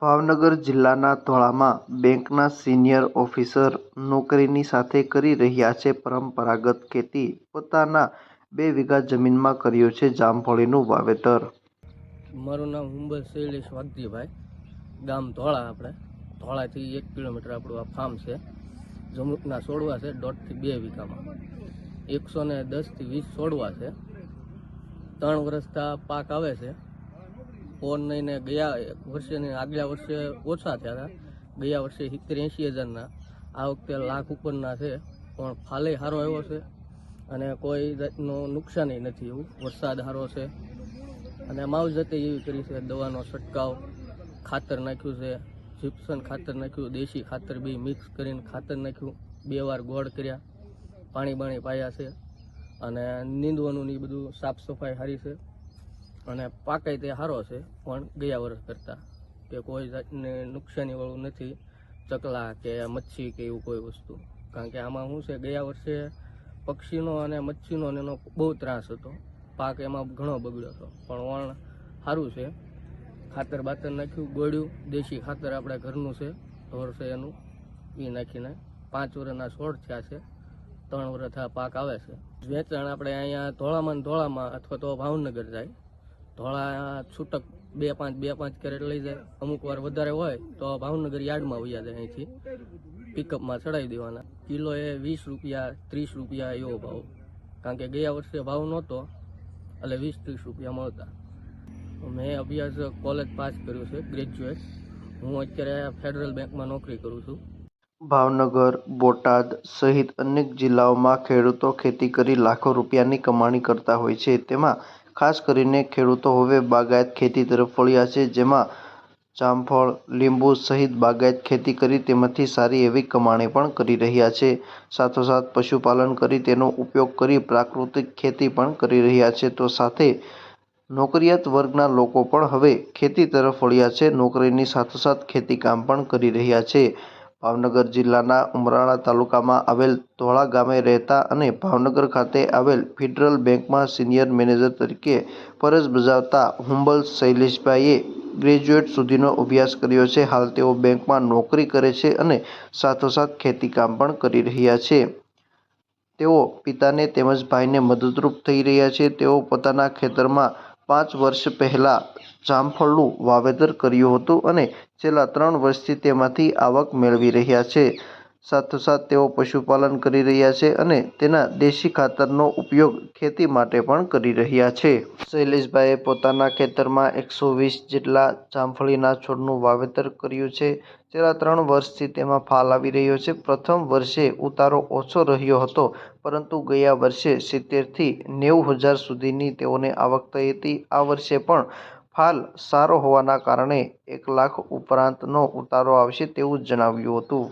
ભાવનગર જિલ્લાના ધોળામાં બેંકના senior officer નોકરીની સાથે કરી રહ્યા છે પરંપરાગત ખેતી। પોતાના 2 વીઘા જમીનમાં કર્યું છે જામફળીનું વાવેતર। મારું નામ હુંબલ શૈલેષ વાઘજીભાઈ, ગામ ધોળા। આપણે ધોળાથી 1 કિલોમીટર આપણું આ ફાર્મ છે। જમરૂકના છોડવા છે 1.5 થી 2 વીઘામાં, 110 થી 20 છોડવા છે। 3 વર્ષથી પાક આવે છે। પોન ને ગયા વર્ષે ને આગલા વર્ષે ઓછા થયા હતા। ગયા વર્ષે 70-80 હજારના, આ વખતે લાખ ઉપરના છે। પણ ફાલે સારો આવ્યો છે અને કોઈ જાતનું નુકસાની નથી। એવું વરસાદ સારો છે અને માવજતે એવી કરી છે। દવાનો છંટકાવ, ખાતર નાખ્યું છે, જીપ્સમ ખાતર નાખ્યું, દેશી ખાતર બી મિક્સ કરીને ખાતર નાખ્યું। 2 વાર ગોળ કર્યા, પાણી પાયા છે અને નીંદવાનું ને બધું સાફ સફાઈ સારી છે અને પાકે તે સારો છે। પણ ગયા વર્ષ કરતાં કે કોઈ જાતને નુકસાની વાળું નથી, ચકલા કે મચ્છી કે એવું કોઈ વસ્તુ। કારણ કે આમાં શું છે, ગયા વર્ષે પક્ષીનો અને મચ્છીનો એનો બહુ ત્રાસ હતો। પાક એમાં ઘણો બગડ્યો હતો, પણ વણ સારું છે। ખાતર બાતર નાખ્યું, ગોળ્યું, દેશી ખાતર આપણે ઘરનું છે, ઢોર છે એનું, એ નાખીને 5 વર્ષના છોડ થયા છે। 3 વર્ષ આ પાક આવે છે। વેચાણ આપણે અહીંયા ધોળામાં અથવા તો ભાવનગર જાય। ધોળા છૂટક 2-5 કેરેટ લઈ જાય। અમુક વાર વધારે હોય તો ભાવનગર યાર્ડમાં વયા જાય। અહીંથી પિકઅપમાં ચડાવી દેવાના। કિલો એ 20 રૂપિયા 30 રૂપિયા એવો ભાવ, કારણ કે ગયા વર્ષે ભાવ નહોતો એટલે 20-30 રૂપિયા મળતા। મેં અભ્યાસ કોલેજ પાસ કર્યું છે, ગ્રેજ્યુએટ। હું અત્યારે ફેડરલ બેંકમાં નોકરી કરું છું। ભાવનગર, બોટાદ સહિત અનેક જિલ્લાઓમાં ખેડૂતો ખેતી કરી લાખો રૂપિયાની કમાણી કરતા હોય છે। તેમાં ખાસ કરીને ખેડૂતો હવે બાગાયત ખેતી તરફ વળ્યા છે, જેમાં જામફળ, લીંબુ સહિત બાગાયત ખેતી કરી તેમાંથી સારી એવી કમાણી પણ કરી રહ્યા છે। સાથોસાથ પશુપાલન કરી તેનો ઉપયોગ કરી પ્રાકૃતિક ખેતી પણ કરી રહ્યા છે। તો સાથે નોકરિયાત વર્ગના લોકો પણ હવે ખેતી તરફ વળ્યા છે। નોકરીની સાથોસાથ ખેતી કામ પણ કરી રહ્યા છે। ભાવનગર જિલ્લાના ઉમરાળા તાલુકામાં આવેલ ધોળા ગામે રહેતા અને ભાવનગર ખાતે આવેલ ફેડરલ બેંકમાં સિનિયર મેનેજર તરીકે ફરજ બજાવતા હુંબલ શૈલેષભાઈએ ગ્રેજ્યુએટ સુધીનો અભ્યાસ કર્યો છે। હાલ તેઓ બેંકમાં નોકરી કરે છે અને સાથોસાથ ખેતીકામ પણ કરી રહ્યા છે। તેઓ પિતાને તેમજ ભાઈને મદદરૂપ થઈ રહ્યા છે। તેઓ પોતાના ખેતરમાં 5 વર્ષ પહેલા જામફળનું વાવેતર કર્યું હતું અને છેલ્લા 3 વર્ષથી તેમાંથી આવક મેળવી રહ્યા છે। સાથોસાથ તેઓ પશુપાલન કરી રહ્યા છે અને તેના દેશી ખાતરનો ઉપયોગ ખેતી માટે પણ કરી રહ્યા છે। શૈલેષભાઈએ પોતાના ખેતરમાં 120 જેટલા જામફળીના છોડનું વાવેતર કર્યું છે। છેલ્લા 3 વર્ષથી તેમાં ફાલ આવી રહ્યો છે। પ્રથમ વર્ષે ઉતારો ઓછો રહ્યો હતો, પરંતુ ગયા વર્ષે 70 થી 90 હજાર સુધીની તેઓને આવક થઈ હતી। આ વર્ષે પણ ફાલ સારો હોવાના કારણે 1 લાખ ઉપરાંતનો ઉતારો આવશે તેવું જણાવ્યું હતું।